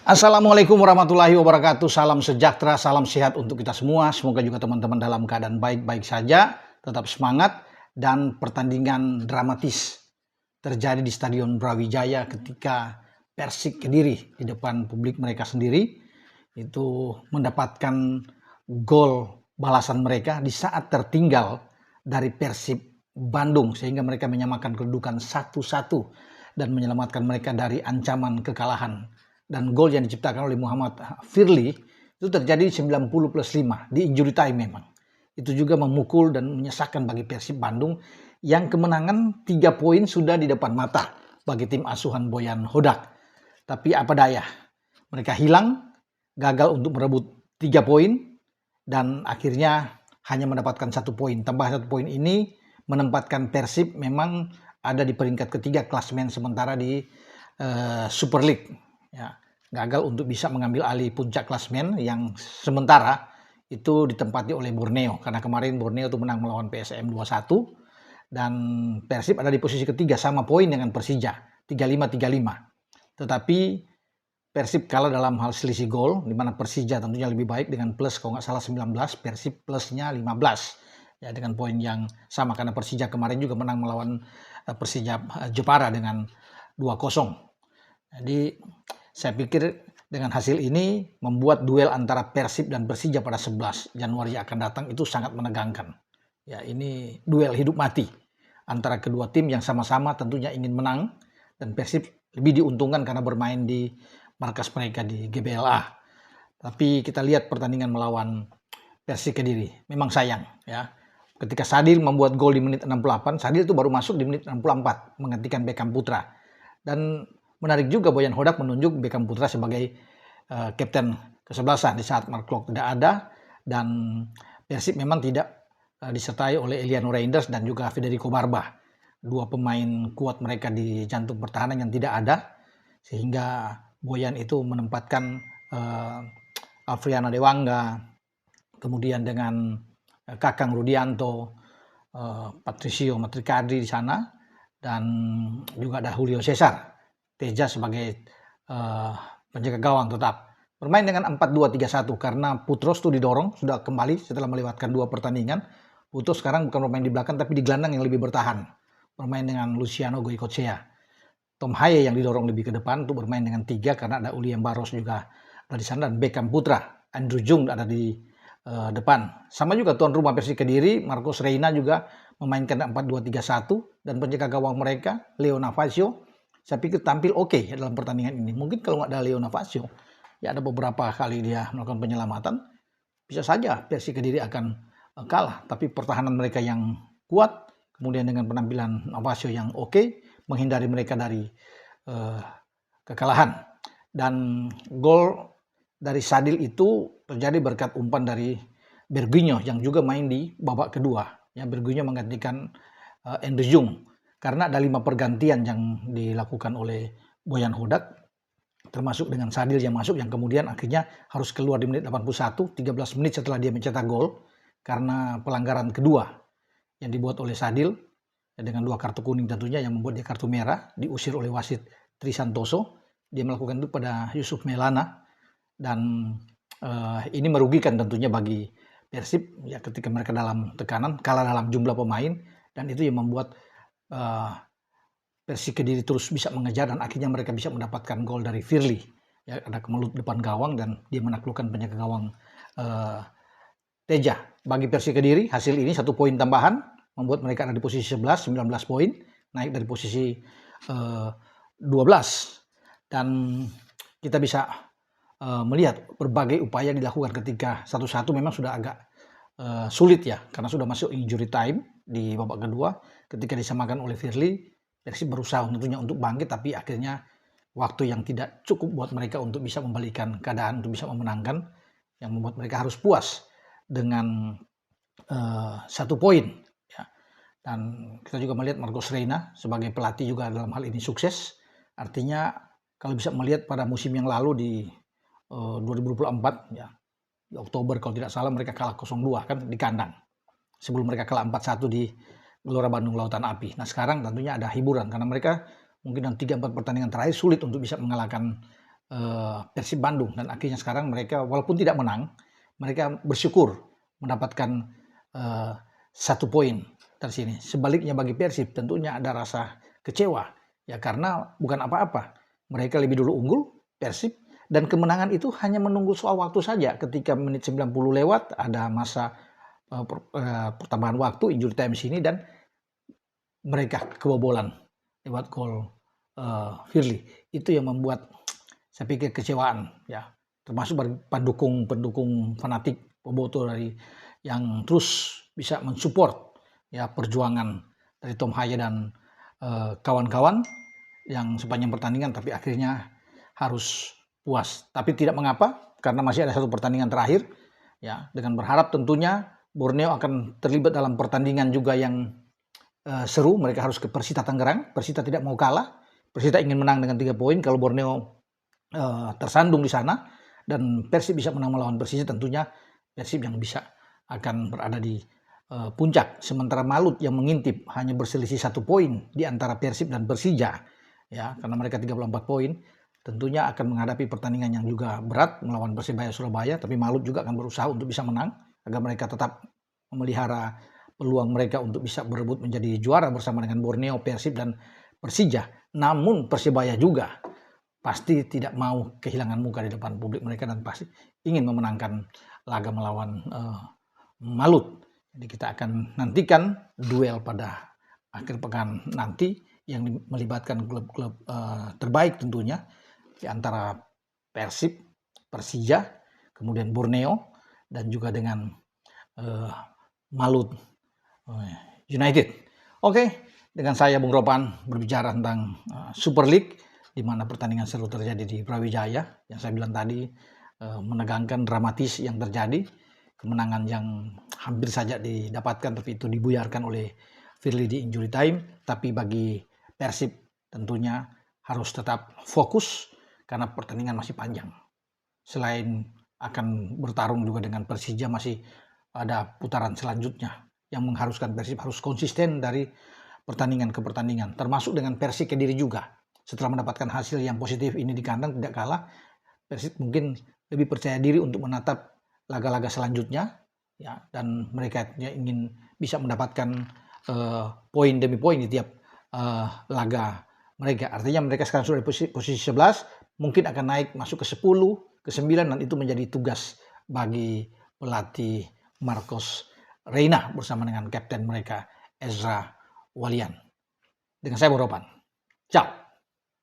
Assalamualaikum warahmatullahi wabarakatuh. Salam sejahtera, salam sehat untuk kita semua. Semoga juga teman-teman dalam keadaan baik-baik saja, tetap semangat. Dan pertandingan dramatis terjadi di Stadion Brawijaya ketika Persik Kediri di depan publik mereka sendiri itu mendapatkan gol balasan mereka di saat tertinggal dari Persib Bandung, sehingga mereka menyamakan kedudukan 1-1 dan menyelamatkan mereka dari ancaman kekalahan. Dan gol yang diciptakan oleh Muhammad Firly itu terjadi 90+5 di injury time memang. Itu juga memukul dan menyesakkan bagi Persib Bandung yang kemenangan 3 poin sudah di depan mata bagi tim asuhan Boyan Hodak. Tapi apa daya, mereka hilang, gagal untuk merebut 3 poin dan akhirnya hanya mendapatkan 1 poin. Tambah 1 poin ini menempatkan Persib memang ada di peringkat ketiga klasemen sementara di Super League. Ya, gagal untuk bisa mengambil alih puncak klasemen yang sementara itu ditempati oleh Borneo, karena kemarin Borneo itu menang melawan PSM 2-1 dan Persib ada di posisi ketiga sama poin dengan Persija 35-35. Tetapi Persib kalah dalam hal selisih gol, di mana Persija tentunya lebih baik dengan plus kalau nggak salah 19, Persib plusnya 15 ya, dengan poin yang sama karena Persija kemarin juga menang melawan Persija Jepara dengan 2-0. Jadi saya pikir dengan hasil ini membuat duel antara Persib dan Persija pada 11 Januari yang akan datang itu sangat menegangkan. Ya, ini duel hidup mati antara kedua tim yang sama-sama tentunya ingin menang, dan Persib lebih diuntungkan karena bermain di markas mereka di GBLA. Tapi kita lihat pertandingan melawan Persik Kediri, memang sayang ya. Ketika Sadil membuat gol di menit 68, Sadil itu baru masuk di menit 64 menggantikan Beckham Putra. Dan menarik juga Boyan Hodak menunjuk Beckham Putra sebagai kapten kesebelasan di saat Mark Klok tidak ada, dan Persib memang tidak disertai oleh Eliano Reinders dan juga Federico Barba, dua pemain kuat mereka di jantung pertahanan yang tidak ada, sehingga Boyan itu menempatkan Afriana Dewangga, kemudian dengan Kakang Rudianto, Patricio Matrikadri di sana, dan juga ada Julio Cesar Teja sebagai penjaga gawang tetap. Bermain dengan 4-2-3-1 karena Putros itu didorong, sudah kembali setelah melewatkan 2 pertandingan. Putros sekarang bukan bermain di belakang tapi di gelandang yang lebih bertahan. Bermain dengan Luciano Goicoechea. Tom Haye yang didorong lebih ke depan untuk bermain dengan 3 karena ada Ulian Barros juga ada di sana, dan Beckham Putra, Andrew Jung ada di depan. Sama juga tuan rumah Persik Kediri, Marcos Reina juga memainkan 4-2-3-1, dan penjaga gawang mereka Leo Navasio saya pikir tampil oke dalam pertandingan ini. Mungkin kalau nggak ada Leo Navasio, ya ada beberapa kali dia melakukan penyelamatan, bisa saja Persik Kediri akan kalah. Tapi pertahanan mereka yang kuat, kemudian dengan penampilan Navasio yang oke, menghindari mereka dari kekalahan. Dan gol dari Sadil itu terjadi berkat umpan dari Berguinho yang juga main di babak kedua. Ya, Berguinho menggantikan Andrew Jung. Karena ada 5 pergantian yang dilakukan oleh Boyan Hodak, termasuk dengan Sadil yang masuk, yang kemudian akhirnya harus keluar di menit 81, 13 menit setelah dia mencetak gol, karena pelanggaran kedua yang dibuat oleh Sadil, dengan 2 kartu kuning tentunya yang membuat dia kartu merah, diusir oleh wasit Trisantoso. Dia melakukan itu pada Yusuf Melana, dan ini merugikan tentunya bagi Persib ya, ketika mereka dalam tekanan, kalah dalam jumlah pemain, dan itu yang membuat Persik Kediri terus bisa mengejar, dan akhirnya mereka bisa mendapatkan gol dari Firly. Ya, ada kemelut depan gawang dan dia menaklukkan penjaga gawang Teja. Bagi Persik Kediri hasil ini 1 poin tambahan membuat mereka ada di posisi 11, 19 poin, naik dari posisi 12. Dan kita bisa melihat berbagai upaya dilakukan ketika 1-1 memang sudah agak sulit ya, karena sudah masuk injury time di babak kedua. Ketika disamakan oleh Firly, Persib berusaha tentunya untuk bangkit, tapi akhirnya waktu yang tidak cukup buat mereka untuk bisa membalikan keadaan, untuk bisa memenangkan, yang membuat mereka harus puas dengan 1 poin. Ya. Dan kita juga melihat Marcos Reina sebagai pelatih juga dalam hal ini sukses. Artinya kalau bisa melihat pada musim yang lalu di 2024 ya, di Oktober kalau tidak salah mereka kalah 0-2 kan di kandang, sebelum mereka kalah 4-1 di Gelora Bandung Lautan Api. Nah sekarang tentunya ada hiburan karena mereka mungkin dalam 3-4 pertandingan terakhir sulit untuk bisa mengalahkan Persib Bandung, dan akhirnya sekarang mereka walaupun tidak menang, mereka bersyukur mendapatkan 1 poin dari sini. Sebaliknya bagi Persib tentunya ada rasa kecewa, ya karena bukan apa-apa. Mereka lebih dulu unggul, Persib, dan kemenangan itu hanya menunggu soal waktu saja. Ketika menit 90 lewat, ada masa pertambahan waktu, injury time sini, dan mereka kebobolan lewat gol Firly. Itu yang membuat saya pikir kecewaan, ya, termasuk bagi pendukung fanatik bobotoh dari yang terus bisa mensupport ya perjuangan dari Tom Haya dan kawan-kawan yang sepanjang pertandingan, tapi akhirnya harus puas. Tapi tidak mengapa karena masih ada 1 pertandingan terakhir, ya, dengan berharap tentunya Borneo akan terlibat dalam pertandingan juga yang seru. Mereka harus ke Persita Tangerang. Persita tidak mau kalah. Persita ingin menang dengan 3 poin. Kalau Borneo tersandung di sana dan Persib bisa menang melawan Persija, tentunya Persib yang bisa akan berada di puncak. Sementara Malut yang mengintip hanya berselisih 1 poin di antara Persib dan Persija, ya, karena mereka 34 poin. Tentunya akan menghadapi pertandingan yang juga berat melawan Persebaya Surabaya, tapi Malut juga akan berusaha untuk bisa menang agar mereka tetap memelihara peluang mereka untuk bisa berebut menjadi juara bersama dengan Borneo, Persib, dan Persija. Namun Persebaya juga pasti tidak mau kehilangan muka di depan publik mereka dan pasti ingin memenangkan laga melawan Malut. Jadi kita akan nantikan duel pada akhir pekan nanti yang melibatkan klub-klub terbaik tentunya di antara Persib, Persija, kemudian Borneo, dan juga dengan Malut United. Oke, dengan saya Bung Ropan berbicara tentang Super League, di mana pertandingan seru terjadi di Brawijaya yang saya bilang tadi, menegangkan, dramatis yang terjadi, kemenangan yang hampir saja didapatkan tapi itu dibuyarkan oleh Firly di injury time. Tapi bagi Persib tentunya harus tetap fokus karena pertandingan masih panjang. Selain akan bertarung juga dengan Persija, masih ada putaran selanjutnya yang mengharuskan Persib harus konsisten dari pertandingan ke pertandingan, termasuk dengan Persik Kediri juga. Setelah mendapatkan hasil yang positif ini di kandang tidak kalah, Persib mungkin lebih percaya diri untuk menatap laga-laga selanjutnya, ya, dan mereka ingin bisa mendapatkan poin demi poin di tiap laga mereka. Artinya mereka sekarang sudah di posisi 11, mungkin akan naik masuk ke 10, ke 9, dan itu menjadi tugas bagi pelatih Marcos Reina bersama dengan kapten mereka Ezra Walian. Dengan saya Bung Ropan. Ciao.